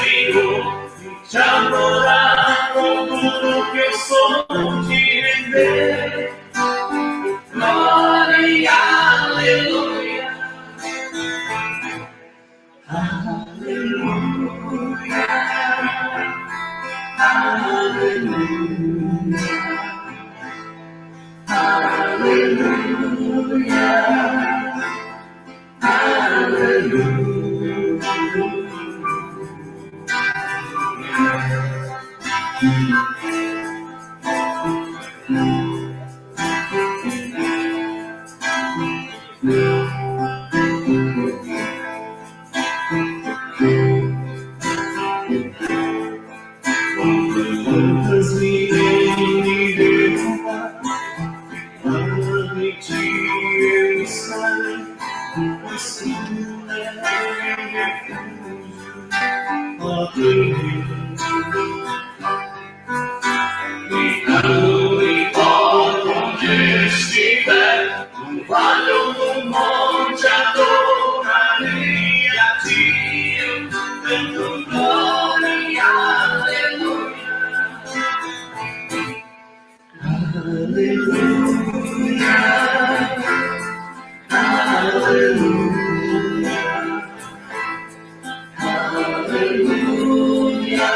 Senhor, te adorar com tudo que eu sou, te render. Glória e aleluia. Aleluia. Aleluia. Aleluia. Quantas ninguém derrubar, ante eu saio, pois tu és refúgio, ó Deus. E não importa onde estiver, no vale ou no monte, adorarei a ti, eu canto glória e aleluia. Aleluia, aleluia, aleluia,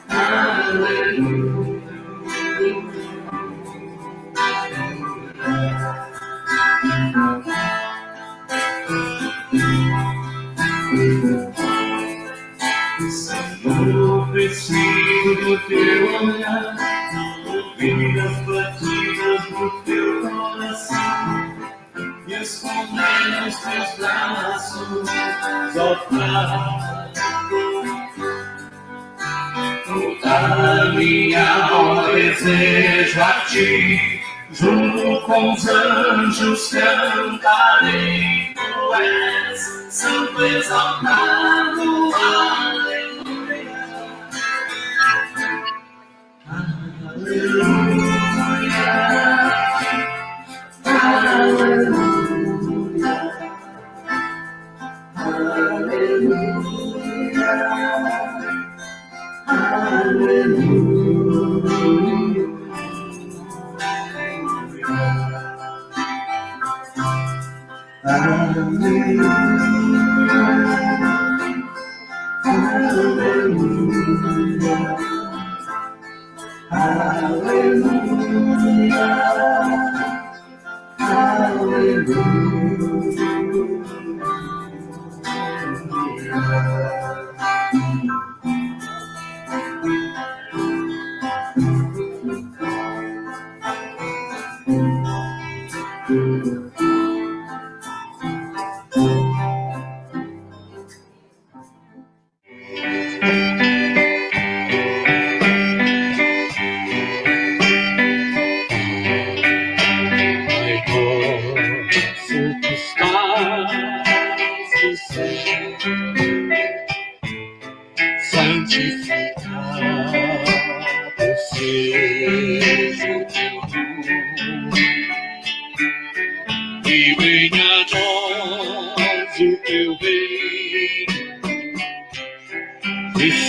aleluia. Senhor, eu preciso do teu olhar, ouvir as batidas do teu coração, e esconder nos teus braços, só pra toda minha alma deseja a ti, junto com os anjos cantarei, tu és santo exaltado, aleluia. Aleluia, aleluia, aleluia,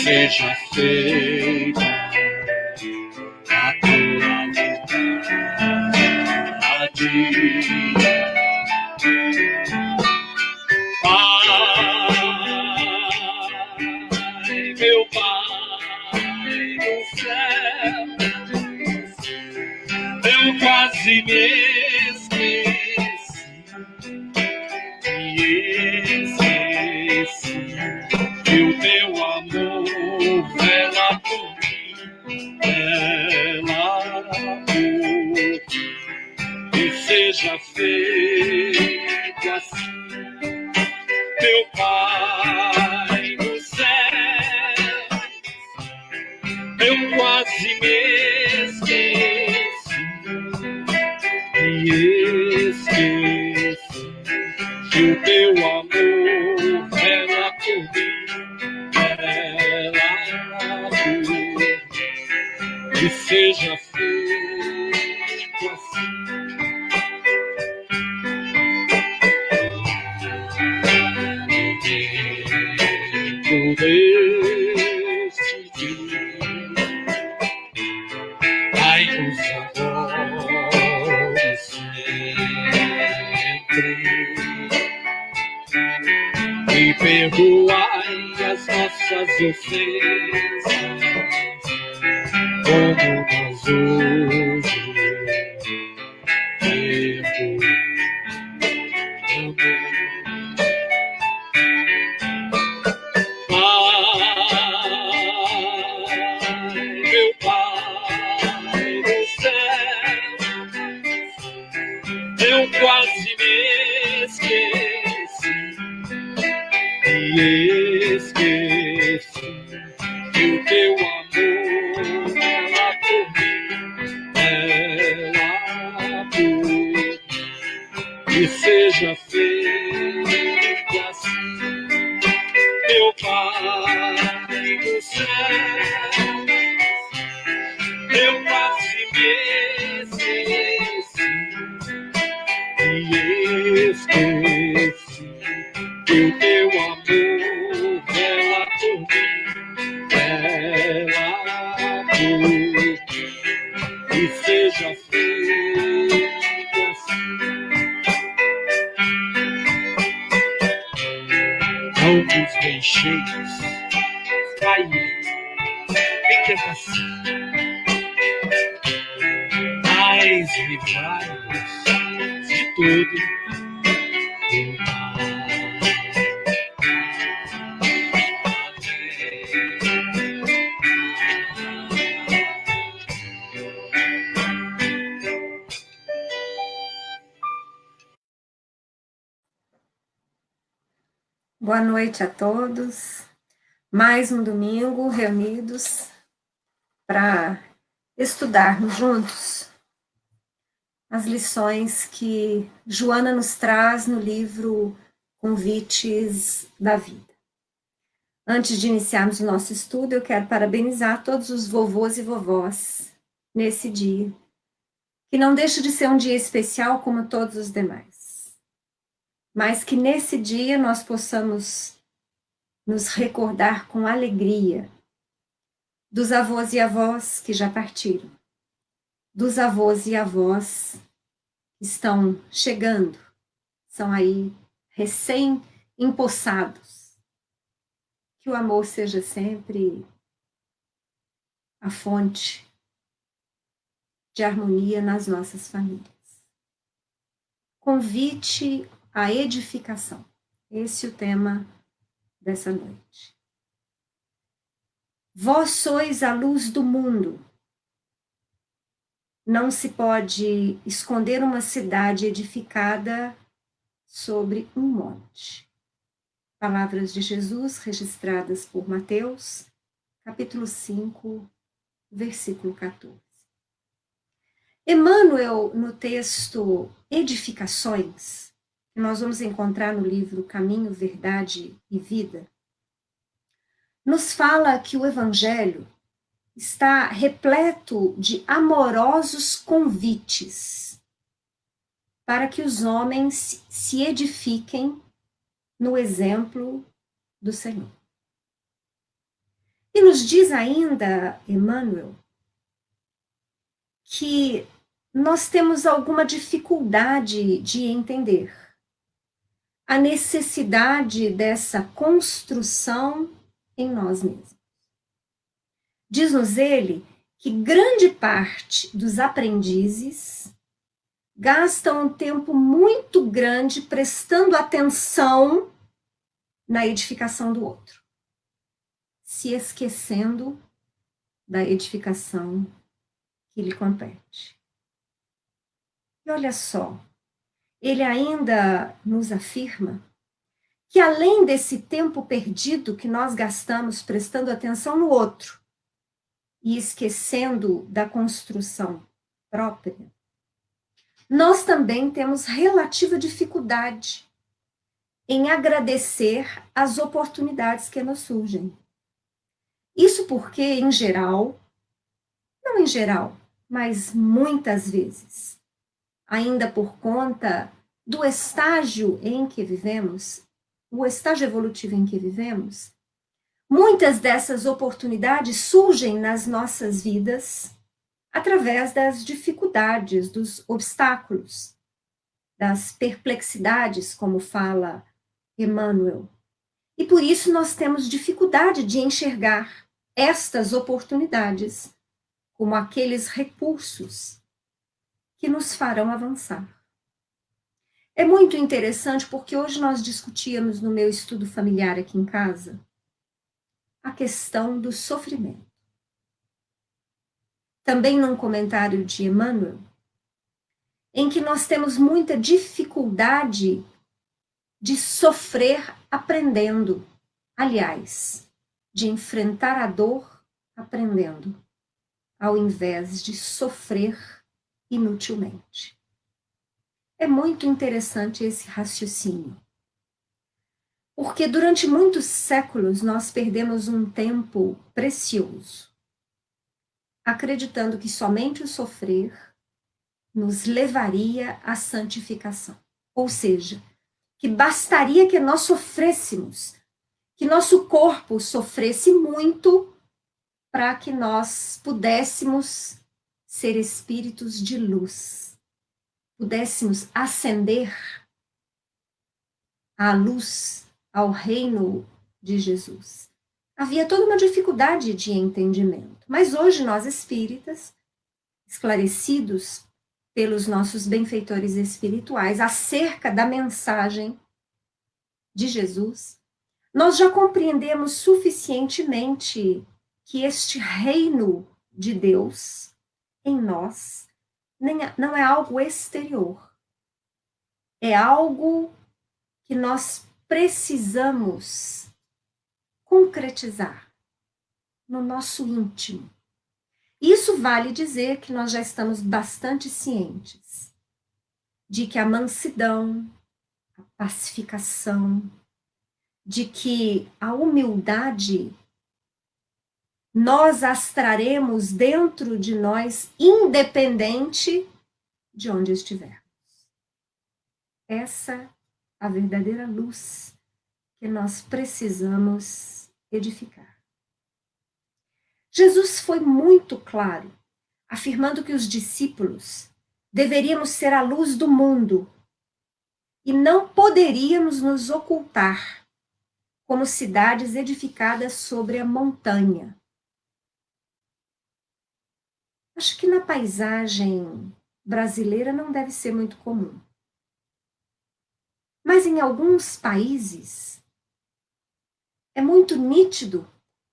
seja feita a tua vontade. Pai, meu Pai do céu, eu quase me esqueci que o teu amor vela por mim, e seja feito assim, meu Pai do céu, eu quase me esqueci que o teu amor vela por mim, que seja feito assim. Dentro e perdoai as nossas ofensas, como nós hoje perdoamos. Meu Pai do céu, eu quase me esqueci e esqueci que o teu amor ela por mim, ela por mim, e seja feito assim, meu Pai do céu, eu quase me esqueci e esqueci que o teu amor ela por mim, ela por mim, e seja feito assim. Não vos deixeis cair, fique assim, mas livrai-vos de tudo o mal. Boa noite a todos. Mais um domingo reunidos para estudarmos juntos as lições que Joana nos traz no livro Convites da Vida. Antes de iniciarmos o nosso estudo, eu quero parabenizar todos os vovôs e vovós nesse dia, que não deixa de ser um dia especial como todos os demais, mas que nesse dia nós possamos nos recordar com alegria dos avós e avós que já partiram, dos avós e avós que estão chegando, são aí recém-empossados. Que o amor seja sempre a fonte de harmonia nas nossas famílias. Convite à edificação. Esse é o tema dessa noite. Vós sois a luz do mundo. Não se pode esconder uma cidade edificada sobre um monte. Palavras de Jesus registradas por Mateus, capítulo 5, versículo 14. Emmanuel, no texto Edificações, que nós vamos encontrar no livro Caminho, Verdade e Vida, nos fala que o Evangelho está repleto de amorosos convites para que os homens se edifiquem no exemplo do Senhor. E nos diz ainda, Emmanuel, que nós temos alguma dificuldade de entender a necessidade dessa construção em nós mesmos. Diz-nos ele que grande parte dos aprendizes gastam um tempo muito grande prestando atenção na edificação do outro, se esquecendo da edificação que lhe compete. E olha só, ele ainda nos afirma que além desse tempo perdido que nós gastamos prestando atenção no outro e esquecendo da construção própria, nós também temos relativa dificuldade em agradecer as oportunidades que nos surgem. Isso porque, em geral, não em geral, mas muitas vezes, ainda por conta do estágio em que vivemos, o estágio evolutivo em que vivemos, muitas dessas oportunidades surgem nas nossas vidas através das dificuldades, dos obstáculos, das perplexidades, como fala Emmanuel, E por isso nós temos dificuldade de enxergar estas oportunidades como aqueles recursos que nos farão avançar. É muito interessante porque hoje nós discutíamos no meu estudo familiar aqui em casa a questão do sofrimento. Também num comentário de Emmanuel, em que nós temos muita dificuldade de sofrer aprendendo. Aliás, de enfrentar a dor aprendendo, ao invés de sofrer inutilmente. É muito interessante esse raciocínio. Porque durante muitos séculos nós perdemos um tempo precioso, acreditando que somente o sofrer nos levaria à santificação. Ou seja, que bastaria que nós sofrêssemos, que nosso corpo sofresse muito para que nós pudéssemos ser espíritos de luz, pudéssemos ascender à luz, ao reino de Jesus. Havia toda uma dificuldade de entendimento, mas hoje nós espíritas, esclarecidos pelos nossos benfeitores espirituais acerca da mensagem de Jesus, nós já compreendemos suficientemente que este reino de Deus em nós não é algo exterior, é algo que nós precisamos concretizar no nosso íntimo. Isso vale dizer que nós já estamos bastante cientes de que a mansidão, a pacificação, de que a humildade nós as traremos dentro de nós, independente de onde estivermos. Essa é a verdadeira luz que nós precisamos edificar. Jesus foi muito claro, afirmando que os discípulos deveríamos ser a luz do mundo e não poderíamos nos ocultar como cidades edificadas sobre a montanha. Acho que na paisagem brasileira não deve ser muito comum. Mas em alguns países é muito nítido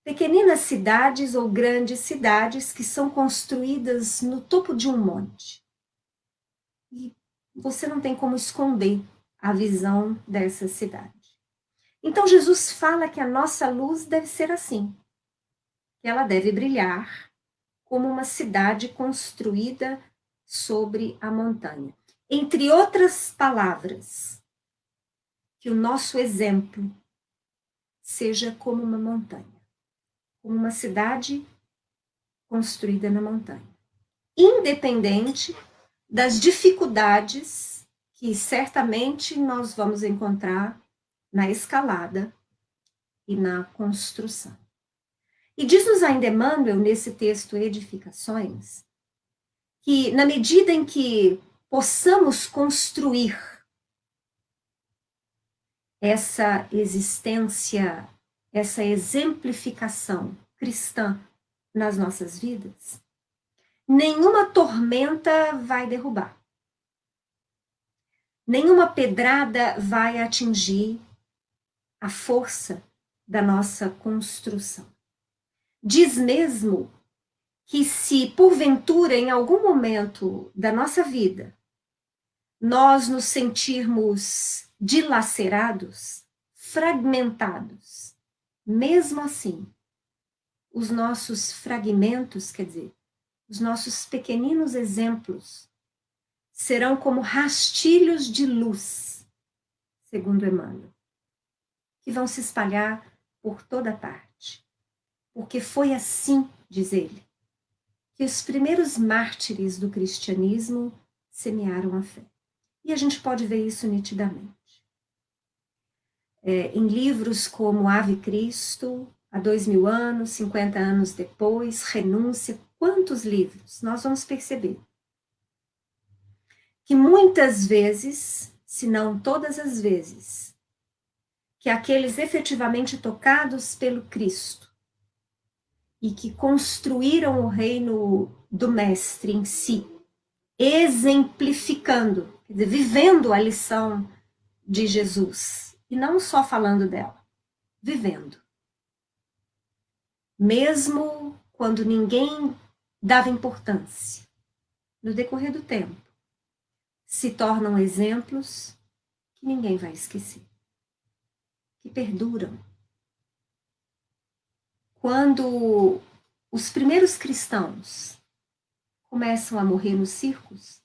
pequeninas cidades ou grandes cidades que são construídas no topo de um monte. E você não tem como esconder a visão dessa cidade. Então Jesus fala que a nossa luz deve ser assim, que ela deve brilhar como uma cidade construída sobre a montanha. Entre outras palavras, que o nosso exemplo seja como uma montanha, como uma cidade construída na montanha, independente das dificuldades que certamente nós vamos encontrar na escalada e na construção. E diz-nos ainda Emmanuel, nesse texto Edificações, que na medida em que possamos construir essa existência, essa exemplificação cristã nas nossas vidas, nenhuma tormenta vai derrubar. Nenhuma pedrada vai atingir a força da nossa construção. Diz mesmo que se porventura em algum momento da nossa vida nós nos sentirmos dilacerados, fragmentados, mesmo assim, os nossos fragmentos, quer dizer, os nossos pequeninos exemplos, serão como rastilhos de luz, segundo Emmanuel, que vão se espalhar por toda parte. Porque foi assim, diz ele, que os primeiros mártires do cristianismo semearam a fé. E a gente pode ver isso nitidamente. Em livros como Ave Cristo, há 2000 anos, 50 anos depois, Renúncia, quantos livros? Nós vamos perceber que muitas vezes, se não todas as vezes, que aqueles efetivamente tocados pelo Cristo e que construíram o reino do Mestre em si, exemplificando, quer dizer, vivendo a lição de Jesus, e não só falando dela, vivendo. Mesmo quando ninguém dava importância, no decorrer do tempo, se tornam exemplos que ninguém vai esquecer, que perduram. Quando os primeiros cristãos começam a morrer nos circos,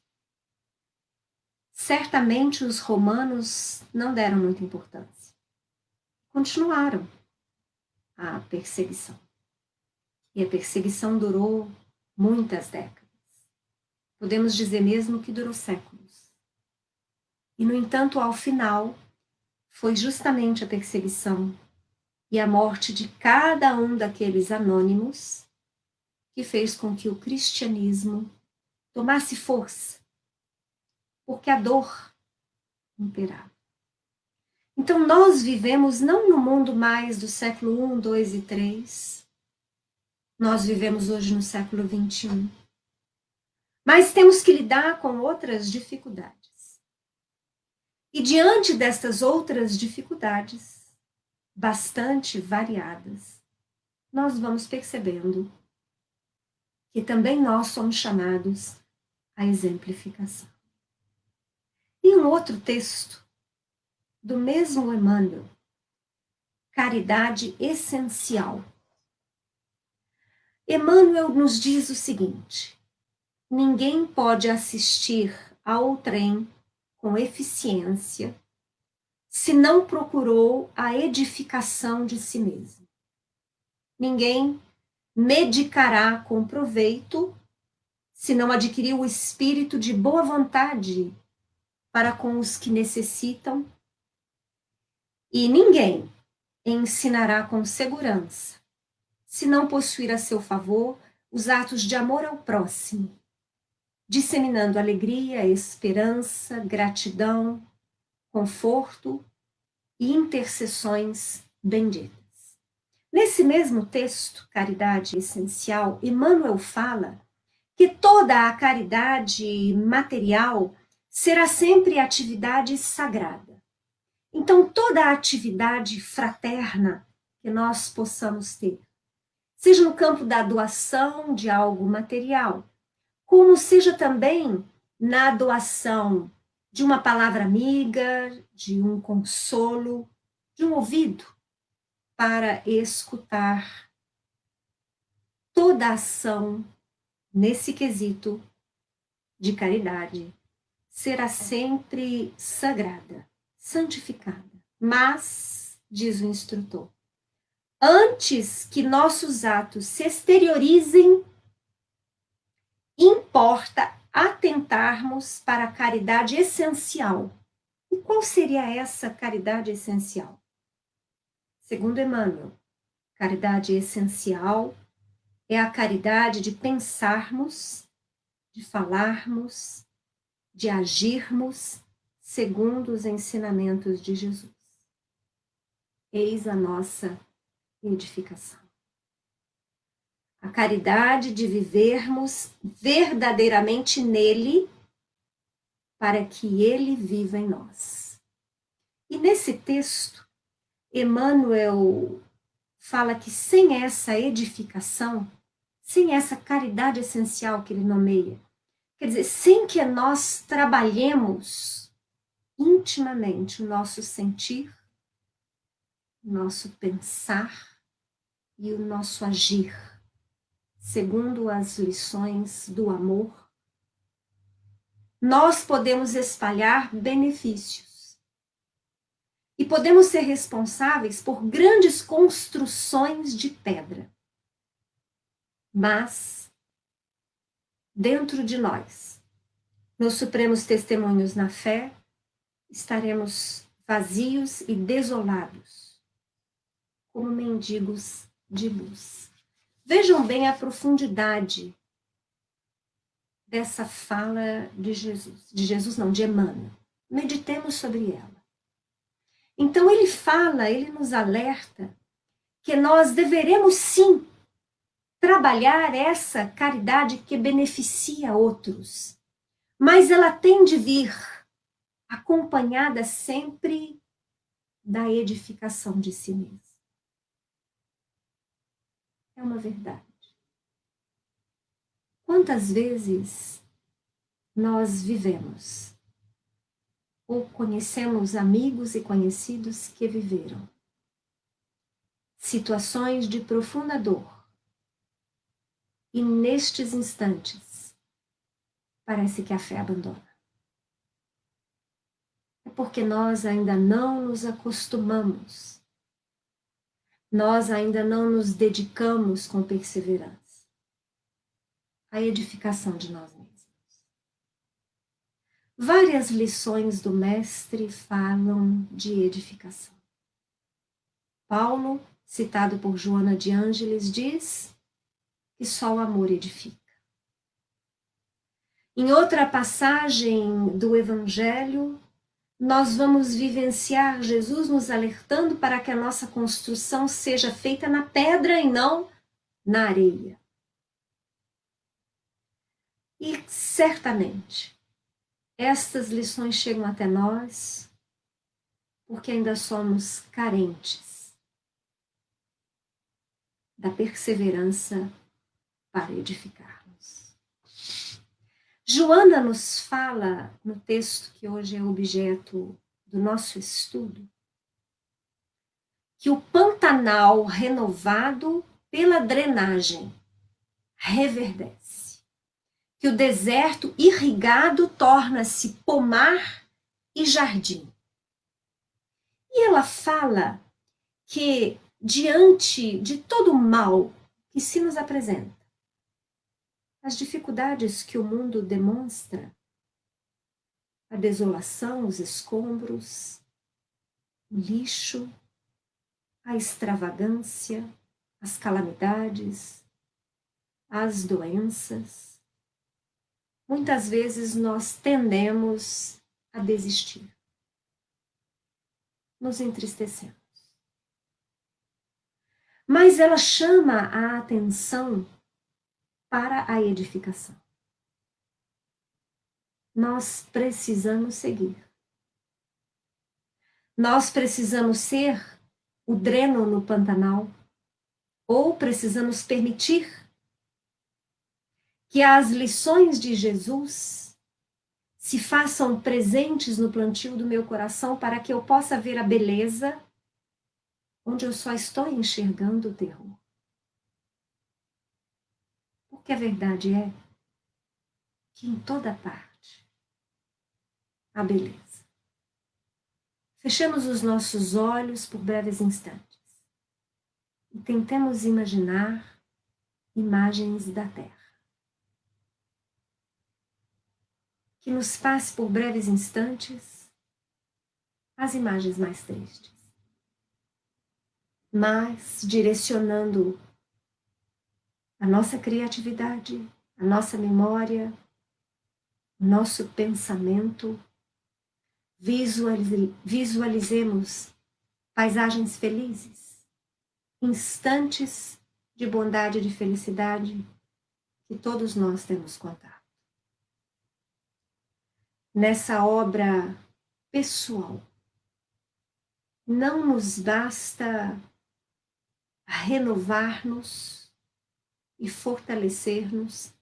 certamente os romanos não deram muita importância. Continuaram a perseguição. E a perseguição durou muitas décadas. Podemos dizer mesmo que durou séculos. E, no entanto, ao final, foi justamente a perseguição e a morte de cada um daqueles anônimos que fez com que o cristianismo tomasse força, porque a dor imperava. Então, nós vivemos não no mundo mais do século I, II e III, nós vivemos hoje no século XXI, mas temos que lidar com outras dificuldades. E diante destas outras dificuldades, bastante variadas, nós vamos percebendo que também nós somos chamados à exemplificação. E um outro texto do mesmo Emmanuel, caridade essencial. Emmanuel nos diz o seguinte: ninguém pode assistir ao trem com eficiência se não procurou a edificação de si mesmo. Ninguém medicará com proveito se não adquiriu o espírito de boa vontade para com os que necessitam, e ninguém ensinará com segurança se não possuir a seu favor os atos de amor ao próximo, disseminando alegria, esperança, gratidão, conforto e intercessões benditas. Nesse mesmo texto, Caridade Essencial, Emmanuel fala que toda a caridade material será sempre atividade sagrada. Então, toda a atividade fraterna que nós possamos ter, seja no campo da doação de algo material, como seja também na doação de uma palavra amiga, de um consolo, de um ouvido para escutar. Toda ação nesse quesito de caridade será sempre sagrada, santificada. Mas, diz o instrutor, antes que nossos atos se exteriorizem, importa atentarmos para a caridade essencial. E qual seria essa caridade essencial? Segundo Emmanuel, caridade essencial é a caridade de pensarmos, de falarmos, de agirmos segundo os ensinamentos de Jesus. Eis a nossa edificação. A caridade de vivermos verdadeiramente nele, para que ele viva em nós. E nesse texto, Emmanuel fala que sem essa edificação, sem essa caridade essencial que ele nomeia, quer dizer, sem que nós trabalhemos intimamente o nosso sentir, o nosso pensar e o nosso agir, segundo as lições do amor, nós podemos espalhar benefícios e podemos ser responsáveis por grandes construções de pedra. Mas, dentro de nós, nos supremos testemunhos na fé, estaremos vazios e desolados, como mendigos de luz. Vejam bem a profundidade dessa fala de Jesus. De Jesus não, de Emmanuel. Meditemos sobre ela. Então ele fala, ele nos alerta que nós deveremos sim trabalhar essa caridade que beneficia outros, mas ela tem de vir acompanhada sempre da edificação de si mesmo. É uma verdade. Quantas vezes nós vivemos ou conhecemos amigos e conhecidos que viveram situações de profunda dor e nestes instantes parece que a fé abandona. É porque nós ainda não nos acostumamos, nós ainda não nos dedicamos com perseverança à edificação de nós mesmos. Várias lições do Mestre falam de edificação. Paulo, citado por Joana de Ângeles, diz que só o amor edifica. Em outra passagem do Evangelho, nós vamos vivenciar Jesus nos alertando para que a nossa construção seja feita na pedra e não na areia. E certamente, estas lições chegam até nós porque ainda somos carentes da perseverança para edificarmos. Joana nos fala, no texto que hoje é objeto do nosso estudo, que o Pantanal renovado pela drenagem reverdece, que o deserto irrigado torna-se pomar e jardim. E ela fala que diante de todo o mal que se nos apresenta, as dificuldades que o mundo demonstra, a desolação, os escombros, o lixo, a extravagância, as calamidades, as doenças, muitas vezes nós tendemos a desistir, nos entristecemos. Mas ela chama a atenção para a edificação. Nós precisamos seguir. Nós precisamos ser o dreno no Pantanal, ou precisamos permitir que as lições de Jesus se façam presentes no plantio do meu coração para que eu possa ver a beleza onde eu só estou enxergando o terror. Porque a verdade é que em toda parte há beleza. Fechemos os nossos olhos por breves instantes e tentemos imaginar imagens da terra. Que nos passe por breves instantes as imagens mais tristes, mas direcionando a nossa criatividade, a nossa memória, o nosso pensamento, visualizemos paisagens felizes, instantes de bondade e de felicidade que todos nós temos contato. Nessa obra pessoal, não nos basta renovar-nos e fortalecer-nos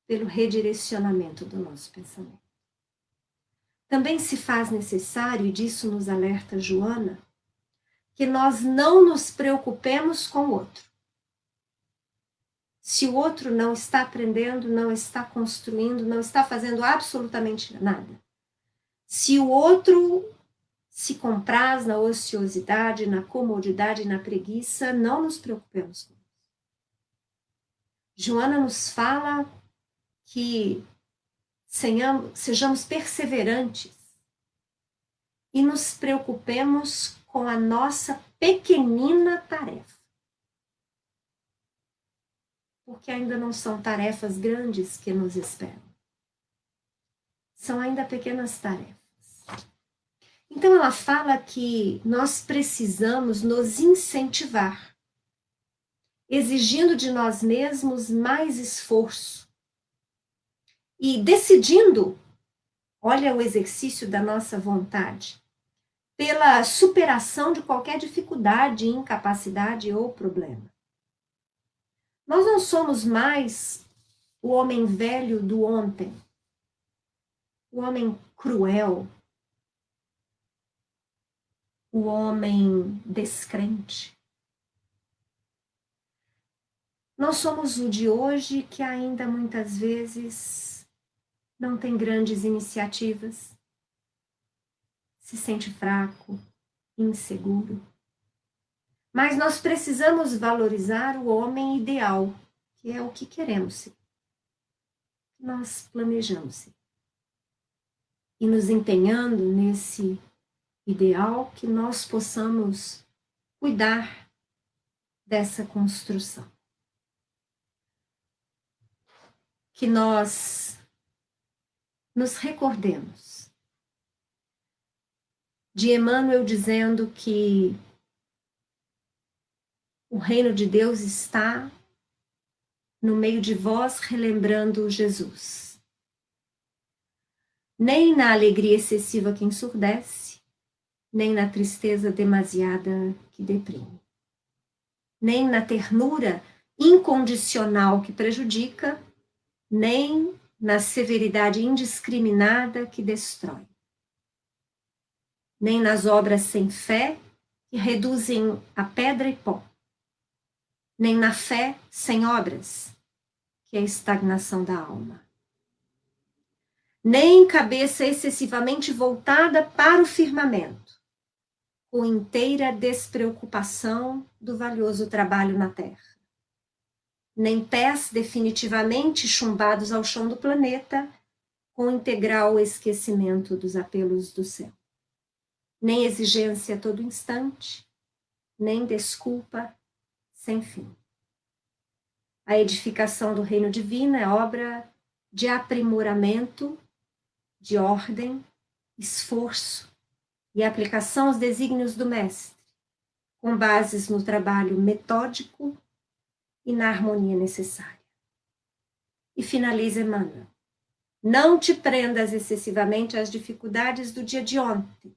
pelo redirecionamento do nosso pensamento. Também se faz necessário, e disso nos alerta Joana, que nós não nos preocupemos com o outro. Se o outro não está aprendendo, não está construindo, não está fazendo absolutamente nada. Se o outro se compraz na ociosidade, na comodidade, na preguiça, não nos preocupemos com isso. Joana nos fala que sejamos perseverantes e nos preocupemos com a nossa pequenina tarefa. Porque ainda não são tarefas grandes que nos esperam. São ainda pequenas tarefas. Então, ela fala que nós precisamos nos incentivar, exigindo de nós mesmos mais esforço e decidindo, olha o exercício da nossa vontade, pela superação de qualquer dificuldade, incapacidade ou problema. Nós não somos mais o homem velho do ontem, o homem cruel, o homem descrente. Nós somos o de hoje que ainda muitas vezes não tem grandes iniciativas, se sente fraco, inseguro. Mas nós precisamos valorizar o homem ideal, que é o que queremos ser. Nós planejamos ser. E nos empenhando nesse ideal, que nós possamos cuidar dessa construção. Que nós nos recordemos de Emmanuel dizendo que o reino de Deus está no meio de vós, relembrando Jesus. Nem na alegria excessiva que ensurdece, nem na tristeza demasiada que deprime, nem na ternura incondicional que prejudica, nem na severidade indiscriminada que destrói, nem nas obras sem fé que reduzem a pedra e pó, nem na fé sem obras, que é a estagnação da alma, nem cabeça excessivamente voltada para o firmamento, com inteira despreocupação do valioso trabalho na terra, nem pés definitivamente chumbados ao chão do planeta, com integral esquecimento dos apelos do céu, nem exigência a todo instante, nem desculpa sem fim. A edificação do reino divino é obra de aprimoramento, de ordem, esforço e aplicação aos desígnios do Mestre, com bases no trabalho metódico e na harmonia necessária. E finaliza Emmanuel: não te prendas excessivamente às dificuldades do dia de ontem,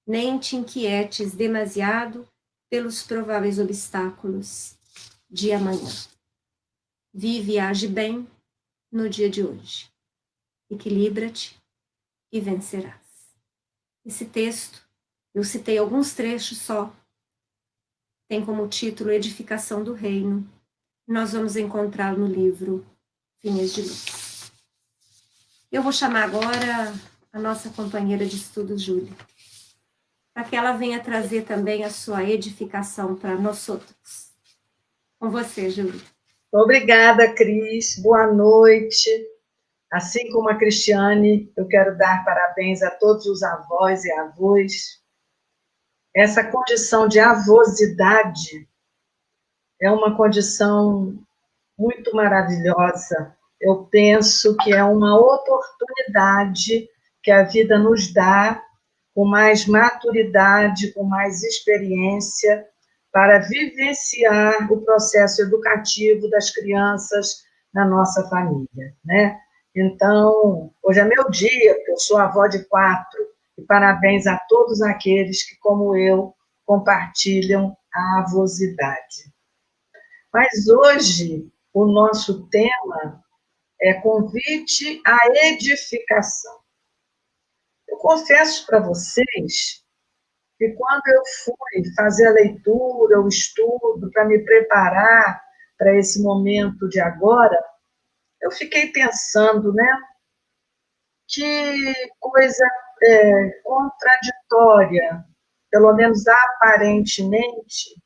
nem te inquietes demasiado pelos prováveis obstáculos de amanhã. Vive e age bem no dia de hoje. Equilibra-te e vencerás. Esse texto, eu citei alguns trechos só, tem como título Edificação do Reino. Nós vamos encontrá-lo no livro Vinhas de Luz. Eu vou chamar agora a nossa companheira de estudos, Júlia, para que ela venha trazer também a sua edificação para nós outros. Com você, Júlia. Obrigada, Cris. Boa noite. Assim como a Cristiane, eu quero dar parabéns a todos os avós e avós. Essa condição de avosidade é uma condição muito maravilhosa. Eu penso que é uma oportunidade que a vida nos dá, com mais maturidade, com mais experiência, para vivenciar o processo educativo das crianças na nossa família, né? Então, hoje é meu dia, porque eu sou avó de 4, e parabéns a todos aqueles que, como eu, compartilham a avosidade. Mas hoje, o nosso tema é convite à edificação. Eu confesso para vocês que quando eu fui fazer a leitura, o estudo, para me preparar para esse momento de agora, eu fiquei pensando, né? Que coisa contraditória, pelo menos aparentemente,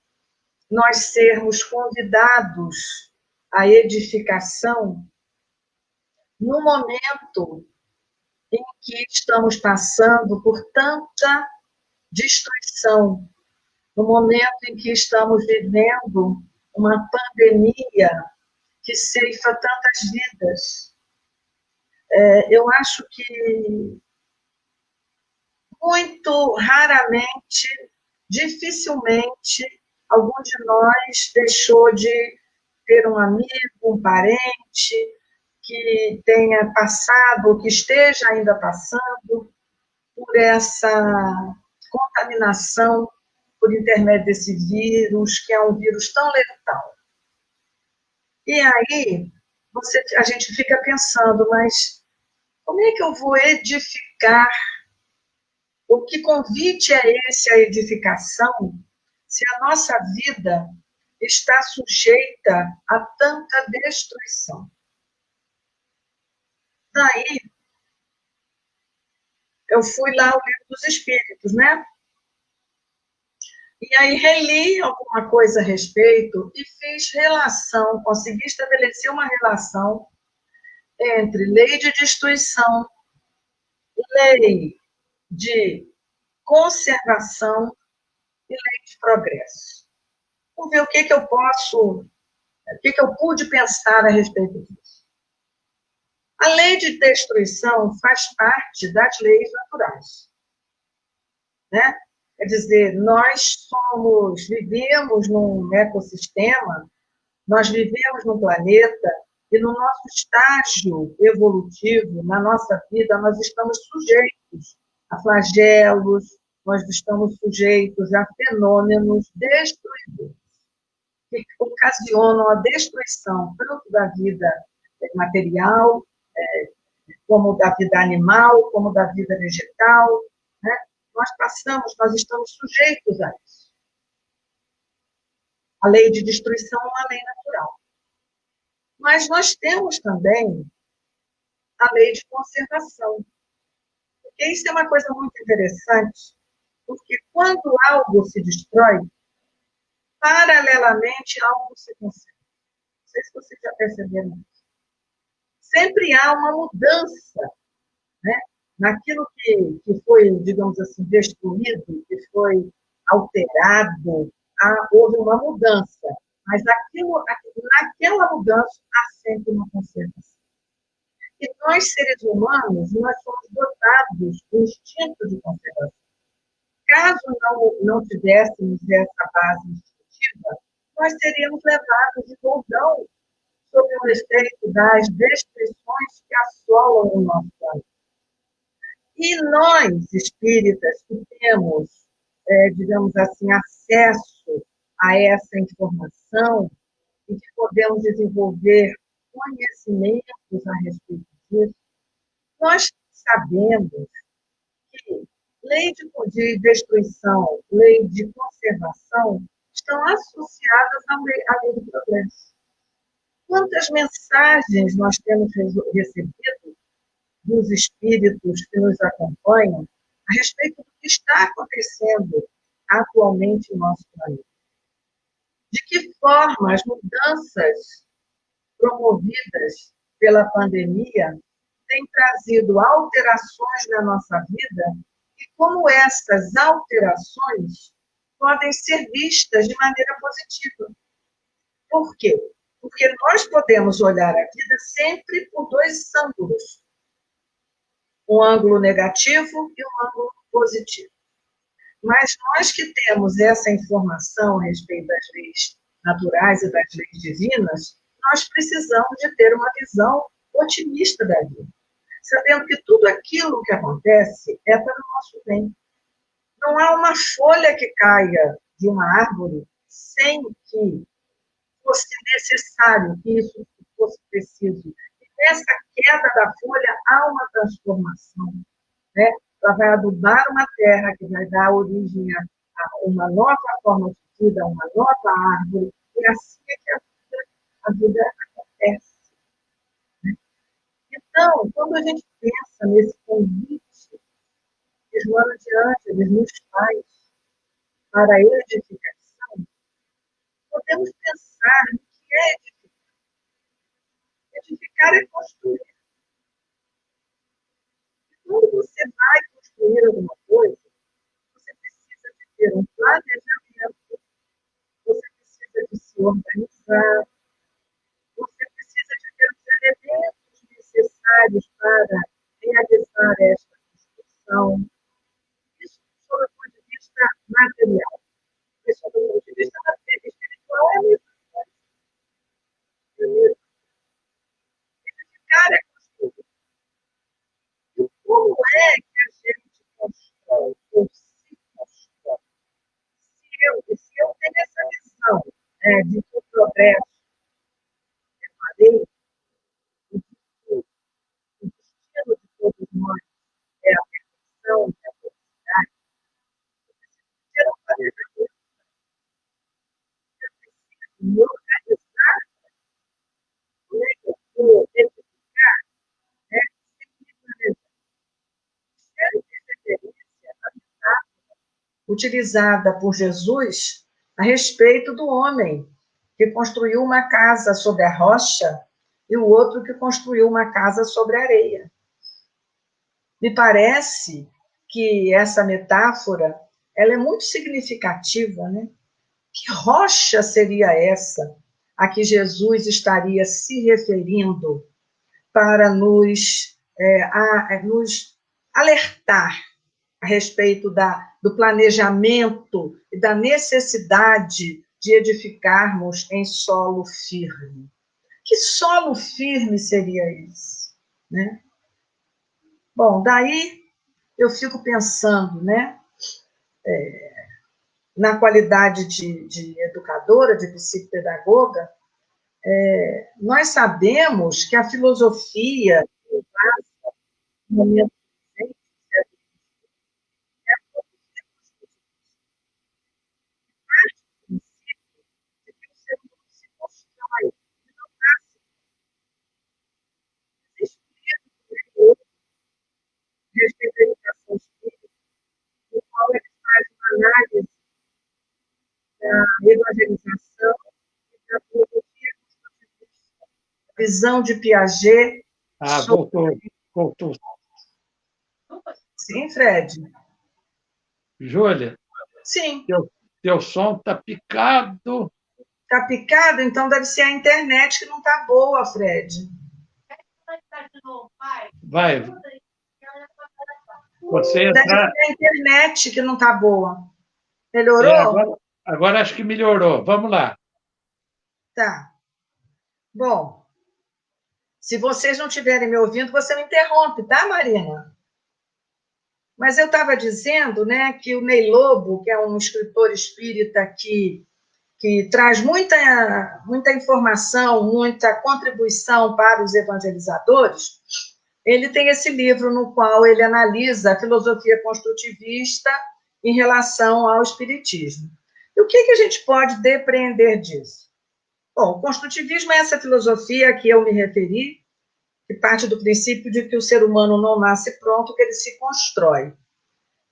nós sermos convidados à edificação no momento em que estamos passando por tanta destruição, no momento em que estamos vivendo uma pandemia que ceifa tantas vidas. Eu acho que muito raramente, dificilmente, algum de nós deixou de ter um amigo, um parente que tenha passado ou que esteja ainda passando por essa contaminação por intermédio desse vírus, que é um vírus tão letal. E aí, a gente fica pensando, mas como é que eu vou edificar? O que convite é esse à edificação, se a nossa vida está sujeita a tanta destruição? Daí, eu fui lá ao Livro dos Espíritos, né? E aí reli alguma coisa a respeito e fiz relação, consegui estabelecer uma relação entre lei de destruição, lei de conservação e lei de progresso. Vamos ver o que eu posso, o que eu pude pensar a respeito disso. A lei de destruição faz parte das leis naturais, né? Quer dizer, nós vivemos num ecossistema, nós vivemos num planeta, e no nosso estágio evolutivo, na nossa vida, nós estamos sujeitos a flagelos, nós estamos sujeitos a fenômenos destruidores, que ocasionam a destruição tanto da vida material, como da vida animal, como da vida vegetal, né? Nós estamos sujeitos a isso. A lei de destruição é uma lei natural. Mas nós temos também a lei de conservação. Porque isso é uma coisa muito interessante, porque quando algo se destrói, paralelamente algo se conserva. Não sei se vocês já perceberam isso. Sempre há uma mudança, né? Naquilo que foi, digamos assim, destruído, que foi alterado, houve uma mudança. Mas naquela mudança há sempre uma conservação. E nós, seres humanos, nós somos dotados do instinto de conservação. Caso não tivéssemos essa base instintiva, nós seríamos levados de moldão sob o efeito das destruições que assolam o nosso planeta. E nós, espíritas, que temos, digamos assim, acesso a essa informação e que podemos desenvolver conhecimentos a respeito disso, nós sabemos que lei de destruição, lei de conservação estão associadas à lei do progresso. Quantas mensagens nós temos recebido dos espíritos que nos acompanham a respeito do que está acontecendo atualmente no nosso planeta? De que forma as mudanças promovidas pela pandemia têm trazido alterações na nossa vida e como essas alterações podem ser vistas de maneira positiva. Por quê? Porque nós podemos olhar a vida sempre por dois ângulos. Um ângulo negativo e um ângulo positivo. Mas nós que temos essa informação a respeito das leis naturais e das leis divinas, nós precisamos de ter uma visão otimista da vida, sabendo que tudo aquilo que acontece é para o nosso bem. Não há uma folha que caia de uma árvore sem que fosse necessário, que isso fosse preciso. E nessa queda da folha há uma transformação, né? Ela vai adubar uma terra que vai dar origem a uma nova forma de vida, a uma nova árvore, e assim é que a vida acontece. Né? Então, quando a gente pensa nesse convite que Joana de Ângeles nos faz para a edificação, podemos pensar no que é edificar. Edificar é construir. E quando você vai construir alguma coisa, você precisa de ter um planejamento, você precisa de se organizar, você precisa de ter os elementos necessários para realizar esta construção. de que o progresso é uma lei, e de que o destino de todos nós é a perfeição e a felicidade, ser um planejamento e organizar, né, o edificar, né, utilizada por Jesus a respeito do homem que construiu uma casa sobre a rocha e o outro que construiu uma casa sobre a areia. Me parece que essa metáfora ela é muito significativa, né? Que rocha seria essa a que Jesus estaria se referindo para nos alertar a respeito do planejamento e da necessidade de edificarmos em solo firme? Que solo firme seria esse? Né? Bom, daí eu fico pensando, né, na qualidade de educadora, de psicopedagoga, nós sabemos que a filosofia, no momento presente, de que o ser humano se constrói, existe um respeito à educação espírita, no qual ele faz uma análise da evangelização e da filosofia construtivista, a visão de Piaget sobre... Voltou. Sim, Fred? Júlia, Sim. teu som está picado. Está picado? Então deve ser a internet que não está boa, Fred. Vai. Você Deve entrar. ser a internet que não está boa. Melhorou? Agora acho que melhorou. Vamos lá. Tá. Bom, se vocês não estiverem me ouvindo, você me interrompe, tá, Marina? Mas eu estava dizendo, né, que o Ney Lobo, que é um escritor espírita que traz muita informação, muita contribuição para os evangelizadores, ele tem esse livro no qual ele analisa a filosofia construtivista em relação ao espiritismo. E o que a gente pode depreender disso? Bom, o construtivismo é essa filosofia a que eu me referi, que parte do princípio de que o ser humano não nasce pronto, que ele se constrói.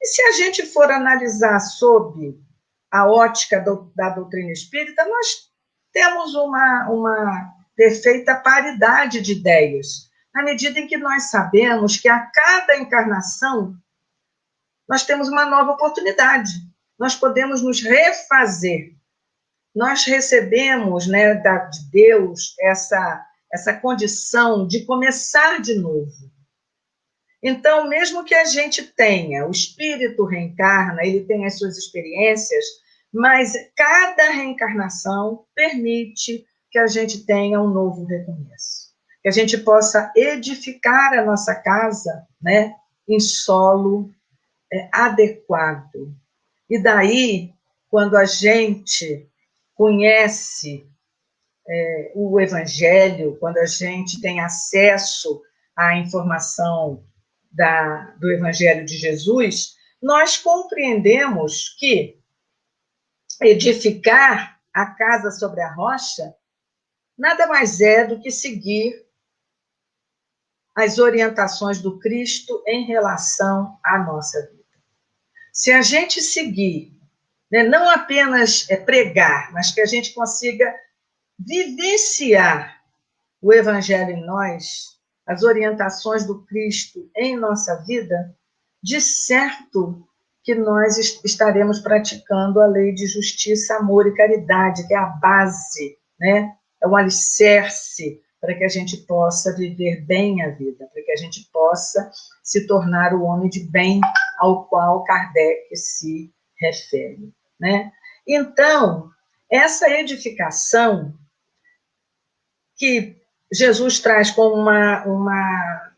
E se a gente for analisar sob a ótica da doutrina espírita, nós temos uma perfeita paridade de ideias, na medida em que nós sabemos que a cada encarnação nós temos uma nova oportunidade, nós podemos nos refazer. Nós recebemos, né, de Deus essa condição de começar de novo. Então, mesmo que a gente tenha, o espírito reencarna, ele tem as suas experiências, mas cada reencarnação permite que a gente tenha um novo recomeço, que a gente possa edificar a nossa casa, né, em solo adequado. E daí, quando a gente conhece o Evangelho, quando a gente tem acesso à informação do Evangelho de Jesus, nós compreendemos que edificar a casa sobre a rocha nada mais é do que seguir as orientações do Cristo em relação à nossa vida. Se a gente seguir, né, não apenas pregar, mas que a gente consiga vivenciar o Evangelho em nós, as orientações do Cristo em nossa vida, de certo que nós estaremos praticando a lei de justiça, amor e caridade, que é a base, né? É o alicerce para que a gente possa viver bem a vida, para que a gente possa se tornar o homem de bem ao qual Kardec se refere, né? Então, essa edificação que Jesus traz como uma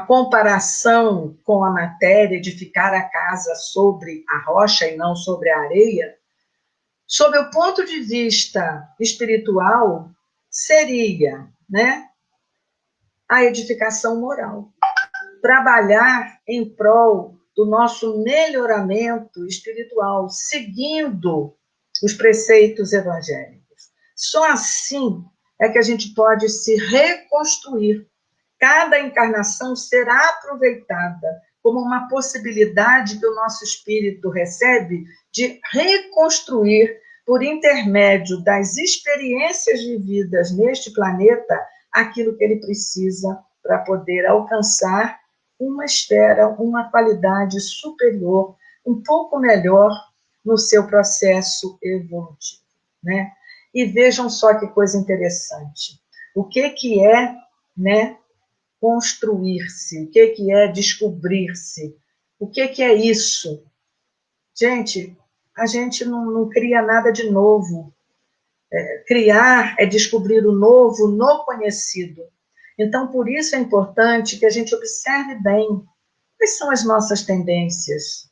comparação com a matéria, edificar a casa sobre a rocha e não sobre a areia, Sob o ponto de vista espiritual, seria, né, a edificação moral. Trabalhar em prol do nosso melhoramento espiritual, seguindo os preceitos evangélicos. Só assim é que a gente pode se reconstruir. Cada encarnação será aproveitada como uma possibilidade que o nosso espírito recebe de reconstruir, por intermédio das experiências vividas neste planeta, aquilo que ele precisa para poder alcançar uma esfera, uma qualidade superior, um pouco melhor no seu processo evolutivo, né? E vejam só que coisa interessante. O que é, né, construir-se? O que é descobrir-se? O que é isso? Gente, a gente não cria nada de novo. Criar é descobrir o novo no conhecido. Então, por isso é importante que a gente observe bem quais são as nossas tendências.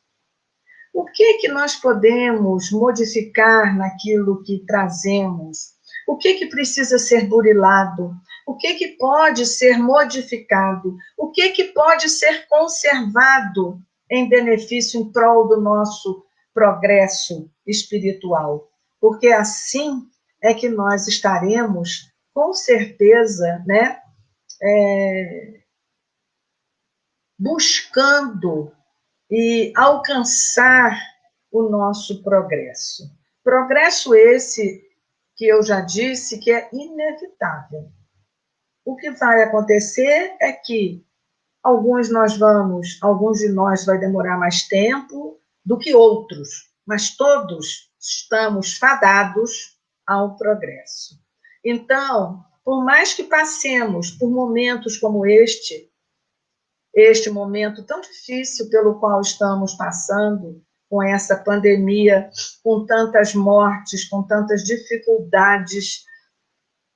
O que nós podemos modificar naquilo que trazemos? O que precisa ser burilado? O que pode ser modificado? O que pode ser conservado em benefício, em prol do nosso progresso espiritual? Porque assim é que nós estaremos, com certeza, né, buscando e alcançar o nosso progresso. Progresso esse que eu já disse que é inevitável. O que vai acontecer é que alguns de nós vai demorar mais tempo do que outros, mas todos estamos fadados ao progresso. Então, por mais que passemos por momentos como este momento tão difícil pelo qual estamos passando, com essa pandemia, com tantas mortes, com tantas dificuldades.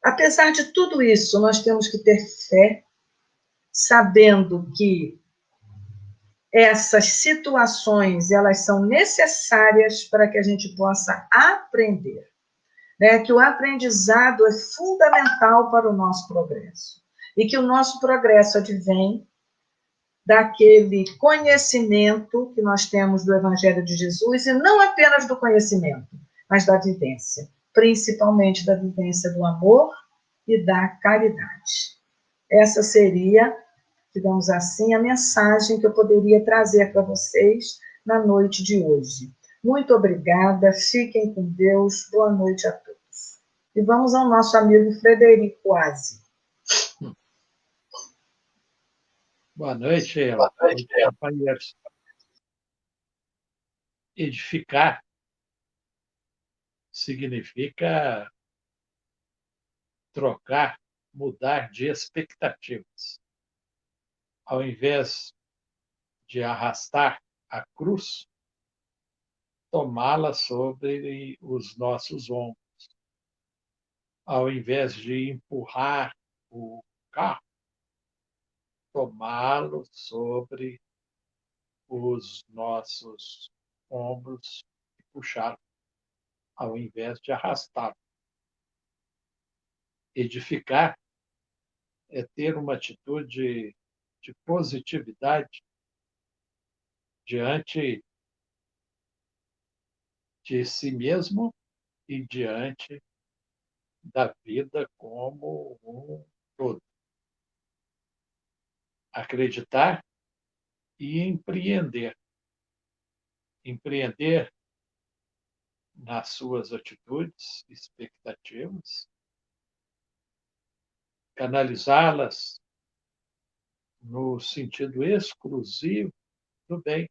Apesar de tudo isso, nós temos que ter fé, sabendo que essas situações, elas são necessárias para que a gente possa aprender, né? Que o aprendizado é fundamental para o nosso progresso, e que o nosso progresso advém daquele conhecimento que nós temos do Evangelho de Jesus, e não apenas do conhecimento, mas da vivência, principalmente da vivência do amor e da caridade. Essa seria, digamos assim, a mensagem que eu poderia trazer para vocês na noite de hoje. Muito obrigada, fiquem com Deus, boa noite a todos. E vamos ao nosso amigo Frederico Aze. Boa noite, companheiros. Edificar significa trocar, mudar de expectativas. Ao invés de arrastar a cruz, tomá-la sobre os nossos ombros. Ao invés de empurrar o carro, tomá-lo sobre os nossos ombros e puxá-lo, ao invés de arrastá-lo. Edificar é ter uma atitude de positividade diante de si mesmo e diante da vida como um todo. Acreditar e empreender. Empreender nas suas atitudes, expectativas, canalizá-las no sentido exclusivo do bem,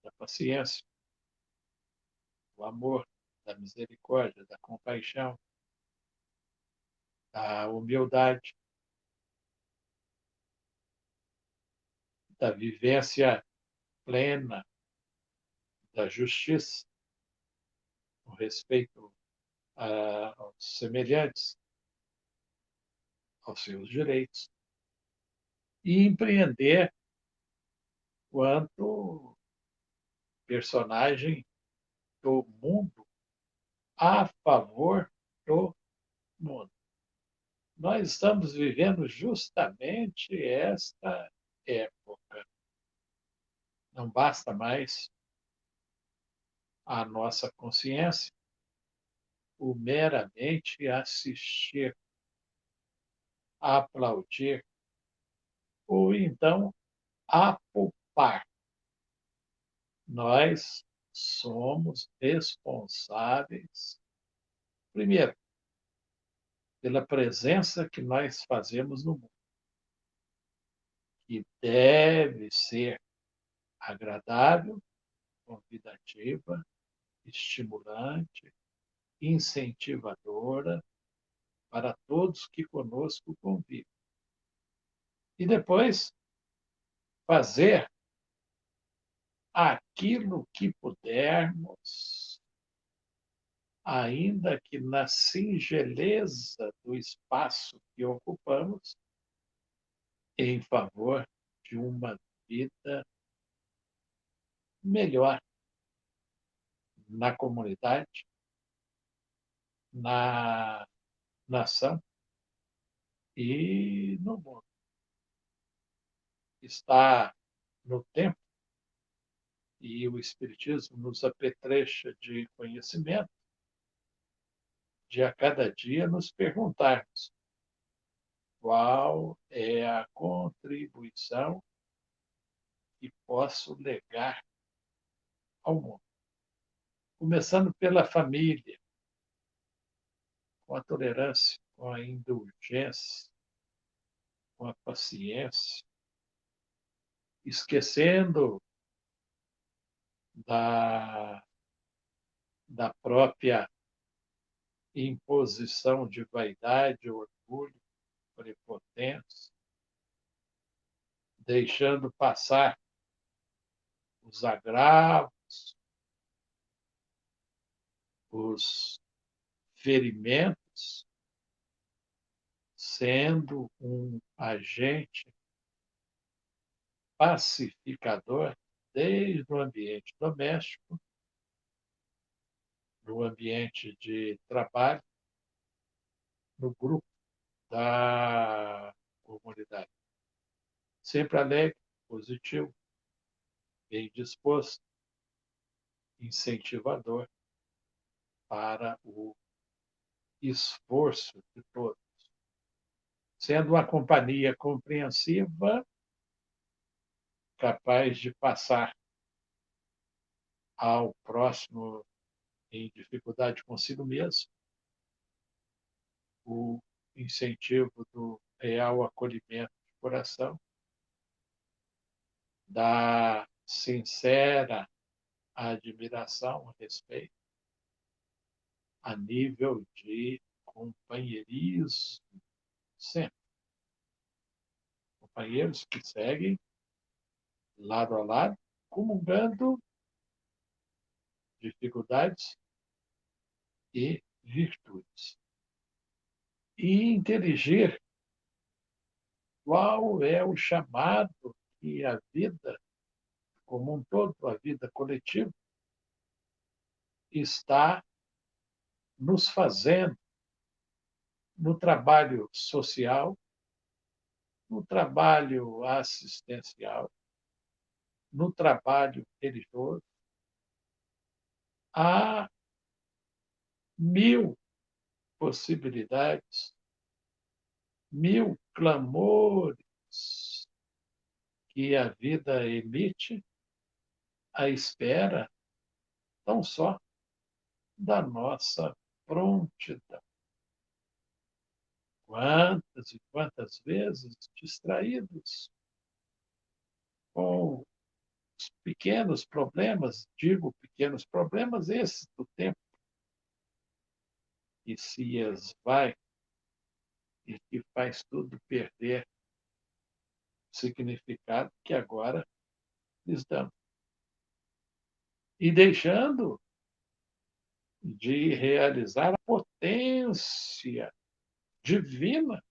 da paciência, do amor, da misericórdia, da compaixão, da humildade, da vivência plena, da justiça, o respeito aos semelhantes, aos seus direitos, e empreender quanto personagem do mundo a favor do mundo. Nós estamos vivendo justamente esta época. Não basta mais a nossa consciência o meramente assistir, aplaudir ou então apupar. Nós somos responsáveis, primeiro, pela presença que nós fazemos no mundo, que deve ser agradável, convidativa, estimulante, incentivadora para todos que conosco convivem. E depois, fazer aquilo que pudermos, ainda que na singeleza do espaço que ocupamos, em favor de uma vida melhor na comunidade, na nação e no mundo. Está no tempo, e o Espiritismo nos apetrecha de conhecimento, de a cada dia nos perguntarmos qual é a contribuição que posso legar ao mundo. Começando pela família, com a tolerância, com a indulgência, com a paciência, esquecendo da própria imposição de vaidade, orgulho, prepotência, deixando passar os agravos, os ferimentos, sendo um agente pacificador desde o ambiente doméstico, no ambiente de trabalho, no grupo da comunidade. Sempre alegre, positivo, bem disposto, incentivador para o esforço de todos. Sendo uma companhia compreensiva, capaz de passar ao próximo em dificuldade consigo mesmo, o incentivo do real acolhimento de coração, da sincera admiração, respeito, a nível de companheirismo, sempre. Companheiros que seguem lado a lado, comungando dificuldades e virtudes. E inteligir qual é o chamado que a vida, como um todo, a vida coletiva, está nos fazendo no trabalho social, no trabalho assistencial, no trabalho religioso. Há 1000 possibilidades, 1000 clamores que a vida emite à espera não só da nossa prontidão. Quantas e quantas vezes distraídos com os pequenos problemas, digo pequenos problemas, esses do tempo, que se esvai e que faz tudo perder o significado que agora lhes damos. E deixando de realizar a potência divina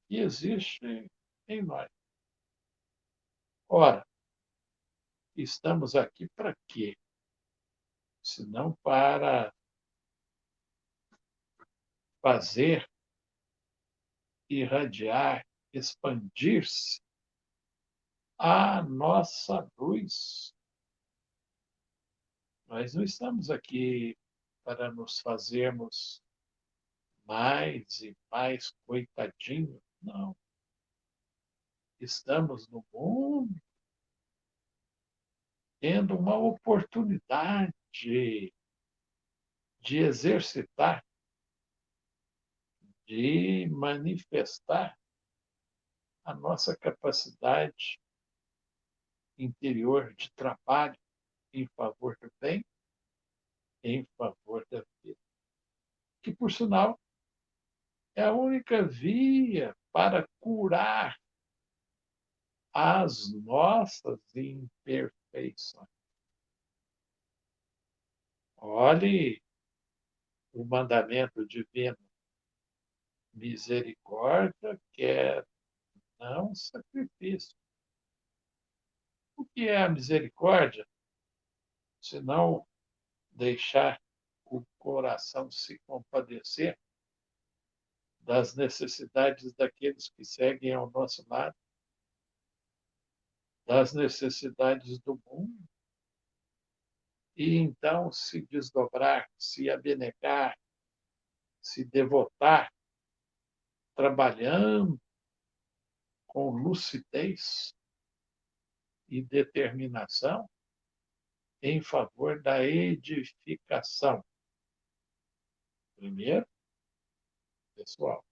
que existe em nós. Ora, estamos aqui para quê? Senão para fazer irradiar, expandir-se a nossa luz. Nós não estamos aqui para nos fazermos mais e mais coitadinhos, não. Estamos no mundo tendo uma oportunidade de exercitar, de manifestar a nossa capacidade interior de trabalho em favor do bem, em favor da vida. Que, por sinal, é a única via para curar as nossas imperfeições. Olhe o mandamento divino: misericórdia quer, não sacrifício. O que é a misericórdia? Se não deixar o coração se compadecer das necessidades daqueles que seguem ao nosso lado, das necessidades do mundo, e então se desdobrar, se abnegar, se devotar, trabalhando com lucidez e determinação em favor da edificação. Primeiro, pessoal,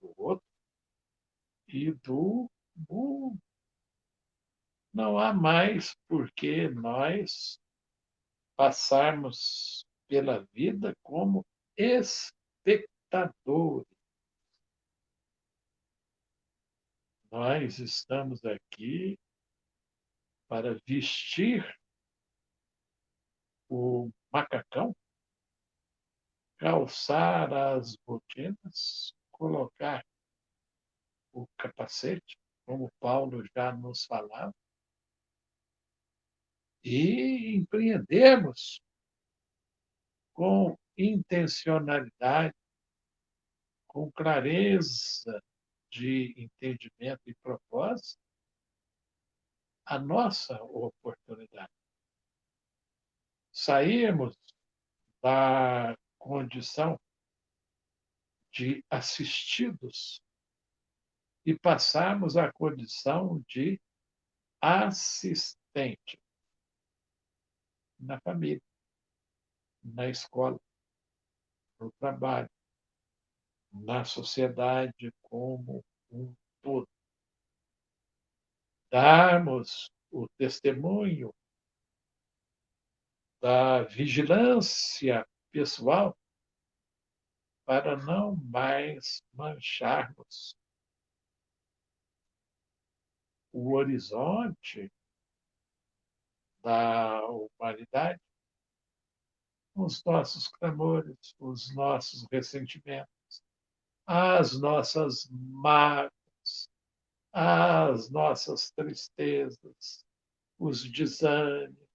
do outro e do mundo. Não há mais por que nós passarmos pela vida como espectadores. Nós estamos aqui para vestir o macacão, calçar as botinas, colocar o capacete, como Paulo já nos falava, e empreendermos com intencionalidade, com clareza de entendimento e propósito, a nossa oportunidade. Sairmos da condição de assistidos e passarmos à condição de assistente na família, na escola, no trabalho, na sociedade como um todo. Darmos o testemunho da vigilância pessoal para não mais mancharmos o horizonte da humanidade, os nossos clamores, os nossos ressentimentos, as nossas mágoas, as nossas tristezas, os desânimos,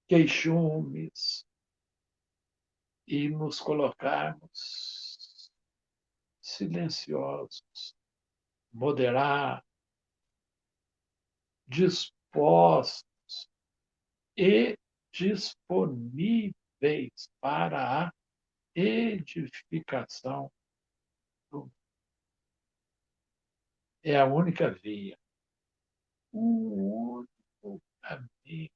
queixumes, e nos colocarmos silenciosos, moderados, dispostos e disponíveis para a edificação do mundo. É a única via, o único caminho.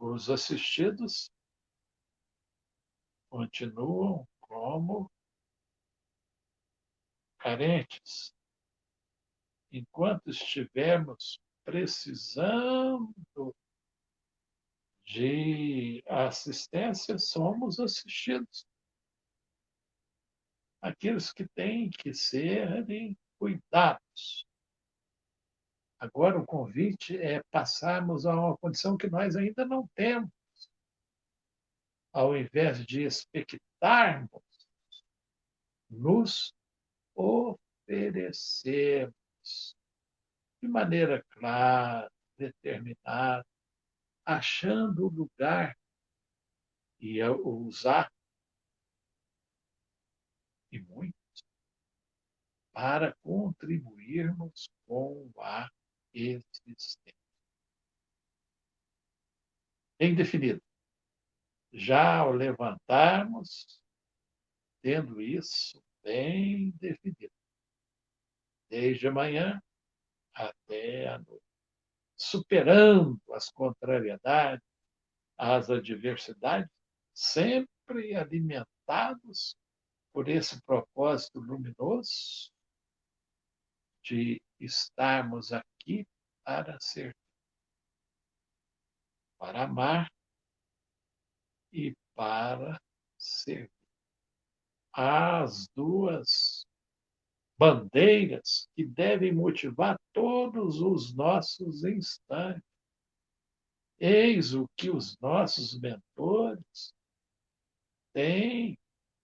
Os assistidos continuam como carentes, enquanto estivermos precisando de assistência, somos assistidos. Aqueles que têm que serem cuidados. Agora, o convite é passarmos a uma condição que nós ainda não temos. Ao invés de expectarmos, nos oferecermos de maneira clara, determinada, achando o lugar e usar, e muito, para contribuirmos com a existência. Bem definido. Já ao levantarmos, tendo isso bem definido, desde a manhã até a noite, superando as contrariedades, as adversidades, sempre alimentados por esse propósito luminoso de estarmos aqui para ser, para amar e para servir. As duas bandeiras que devem motivar todos os nossos instantes. Eis o que os nossos mentores têm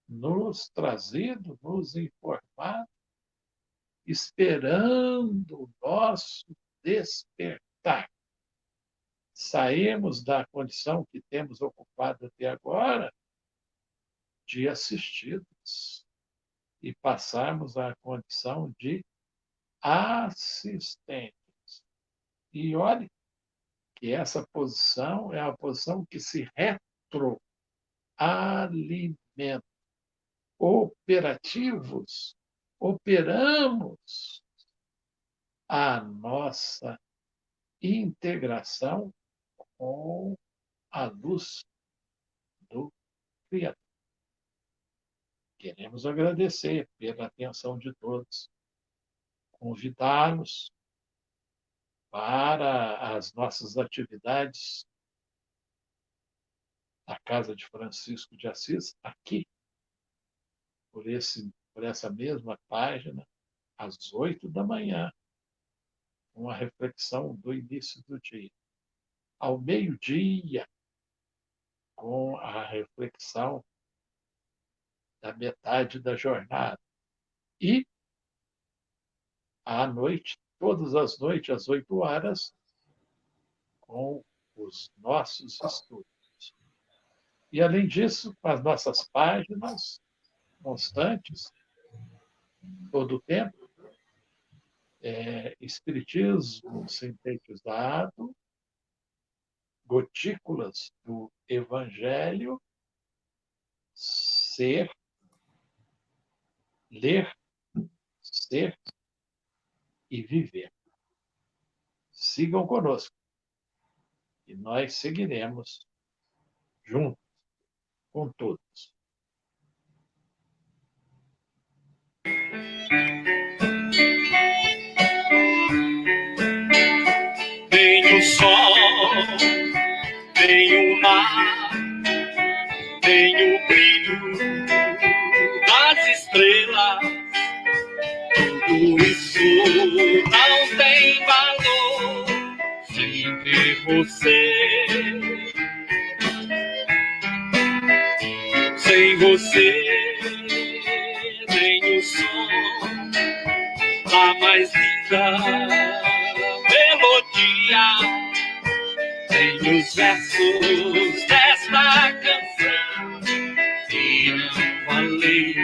nos trazido, nos informado, esperando o nosso despertar. Saímos da condição que temos ocupado até agora de assistidos e passarmos à condição de assistentes. E olhe que essa posição é a posição que se retroalimenta. Operativos, operamos a nossa integração com a luz do Criador. Queremos agradecer pela atenção de todos, convidá-los para as nossas atividades na Casa de Francisco de Assis, aqui, por essa mesma página, às 8 da manhã, com a reflexão do início do dia. Ao meio-dia, com a reflexão da metade da jornada. E, à noite, todas as noites, às 8 horas, com os nossos estudos. E, além disso, com as nossas páginas constantes, todo o tempo, Espiritismo sintetizado, gotículas do Evangelho, ser, ler, ser e viver. Sigam conosco e nós seguiremos juntos com todos. Tem o sol, tem o mar, tem o brilho das estrelas. Tudo isso não tem valor sem ter você. Sem você, nem o som, a mais linda melodia, nem os versos desta canção que não falei.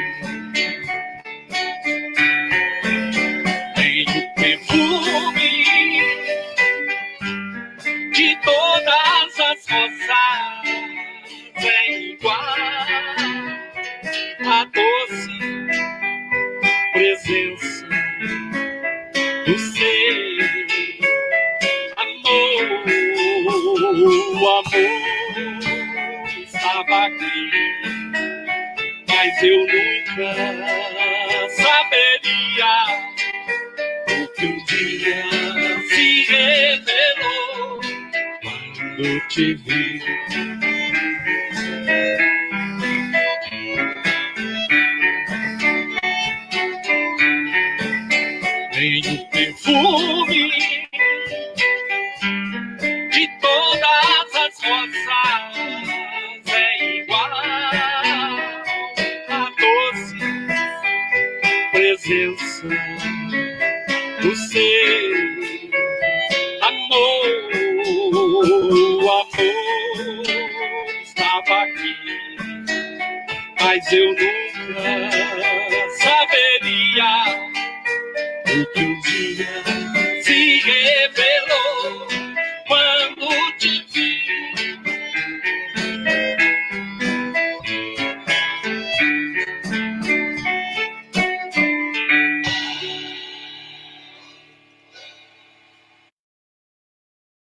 Nem o perfume de todas as rosas é igual a doce presença do seu amor. O amor estava aqui, mas eu nunca saberia o que um dia se revelou quando te vi. Nem o perfume de todas as rosas é igual à doce presença do seu amor. O amor está mas eu nunca saberia o que um dia